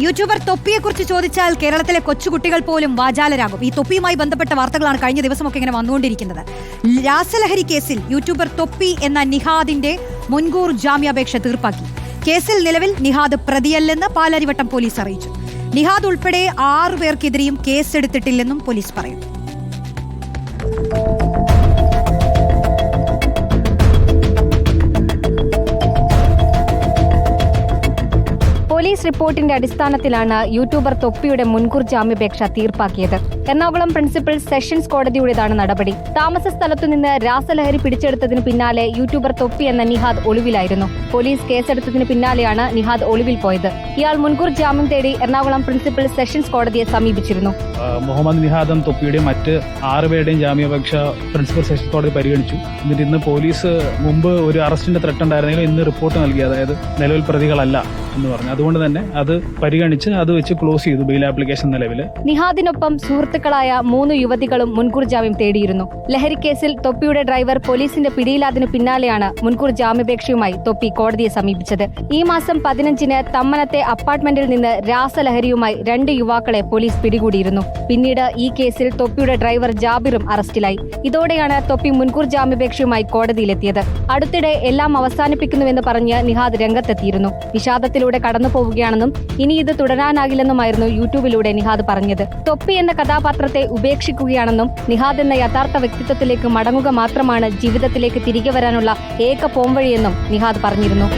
YouTuber തൊപ്പിയെക്കുറിച്ച് ചോദിച്ചാൽ കേരളത്തിലെ കൊച്ചുകുട്ടികൾ പോലും വാചാലരാകും. ഈ തൊപ്പിയുമായി ബന്ധപ്പെട്ട വാർത്തകളാണ് കഴിഞ്ഞ ദിവസമൊക്കെ ഇങ്ങനെ വന്നുകൊണ്ടിരിക്കുന്നത്. രാസലഹരി കേസിൽ യൂട്യൂബർ തൊപ്പി എന്ന നിഹാദിന്റെ മുൻകൂർ ജാമ്യാപേക്ഷ തീർപ്പാക്കി. കേസിൽ നിലവിൽ നിഹാദ് പ്രതിയല്ലെന്ന് പാലാരിവട്ടം പോലീസ് അറിയിച്ചു. നിഹാദ് ഉൾപ്പെടെ 6 പേർക്കെതിരെയും കേസെടുത്തിട്ടില്ലെന്നും പോലീസ് പറയുന്നു. പോലീസ് റിപ്പോർട്ടിന്റെ അടിസ്ഥാനത്തിലാണ് യൂട്യൂബർ തൊപ്പിയുടെ മുൻകൂർ ജാമ്യാപേക്ഷ തീർപ്പാക്കിയത്. എറണാകുളം പ്രിൻസിപ്പൽ സെഷൻസ് കോടതിയുടേതാണ് നടപടി. താമസ സ്ഥലത്തുനിന്ന് രാസലഹരി പിടിച്ചെടുത്തതിന് പിന്നാലെ യൂട്യൂബർ തൊപ്പി എന്ന നിഹാദ് ഒളിവിലായിരുന്നു. പോലീസ് കേസെടുത്തതിന് പിന്നാലെയാണ് നിഹാദ് ഒളിവിൽ പോയത്. ഇയാൾ മുൻകൂർ ജാമ്യം തേടി എറണാകുളം പ്രിൻസിപ്പൽ സെഷൻസ് കോടതിയെ സമീപിച്ചിരുന്നു. മുഹമ്മദ് നിഹാദും തൊപ്പിയുടെയും മറ്റ് 6 പേരുടെയും ജാമ്യാപേക്ഷ പ്രിൻസിപ്പൽ സെഷൻസ് കോടതി പരിഗണിച്ചു. എന്നിട്ട് ഇന്ന് പോലീസ് മുമ്പ് ഒരു അറസ്റ്റിന്റെ ത്രെട്ട് ഉണ്ടായിരുന്നെങ്കിലും ഇന്ന് റിപ്പോർട്ട് നൽകി, അതായത് നിലവിൽ പ്രതികളല്ല എന്ന് പറഞ്ഞു. അതുകൊണ്ട് തന്നെ അത് പരിഗണിച്ച് അത് വെച്ച് ക്ലോസ് ചെയ്തു ബെയിൽ ആപ്ലിക്കേഷൻ നിലവിൽ. നിഹാദിനൊപ്പം സുഹൃത്തുക്കളായ 3 യുവതികളും മുൻകൂർ ജാമ്യം തേടിയിരുന്നു. ലഹരിക്കേസിൽ തൊപ്പിയുടെ ഡ്രൈവർ പോലീസിന്റെ പിടിയിലാതിനു പിന്നാലെയാണ് മുൻകൂർ ജാമ്യാപേക്ഷയുമായി തൊപ്പി കോടതിയെ സമീപിച്ചത്. ഈ മാസം 15-ന് തമ്മനത്തെ അപ്പാർട്ട്മെന്റിൽ നിന്ന് രാസലഹരിയുമായി 2 യുവാക്കളെ പോലീസ് പിടികൂടിയിരുന്നു. പിന്നീട് ഈ കേസിൽ തൊപ്പിയുടെ ഡ്രൈവർ ജാബിറും അറസ്റ്റിലായി. ഇതോടെയാണ് തൊപ്പി മുൻകൂർ ജാമ്യാപേക്ഷയുമായി കോടതിയിലെത്തിയത്. അടുത്തിടെ എല്ലാം അവസാനിപ്പിക്കുന്നുവെന്ന് പറഞ്ഞ് നിഹാദ് രംഗത്തെത്തിയിരുന്നു. വിഷാദത്തിലൂടെ കടന്നു പോവുകയാണെന്നും ഇനി ഇത് തുടരാനാകില്ലെന്നുമായിരുന്നു യൂട്യൂബിലൂടെ നിഹാദ് പറഞ്ഞത്. തൊപ്പി എന്ന കഥാപാത്രത്തെ ഉപേക്ഷിക്കുകയാണെന്നും നിഹാദ് എന്ന യഥാർത്ഥ വ്യക്തിത്വത്തിലേക്ക് മടങ്ങുക മാത്രമാണ് ജീവിതത്തിലേക്ക് തിരികെ വരാനുള്ള ഏക പോംവഴിയെന്നും നിഹാദ് പറഞ്ഞിരുന്നു.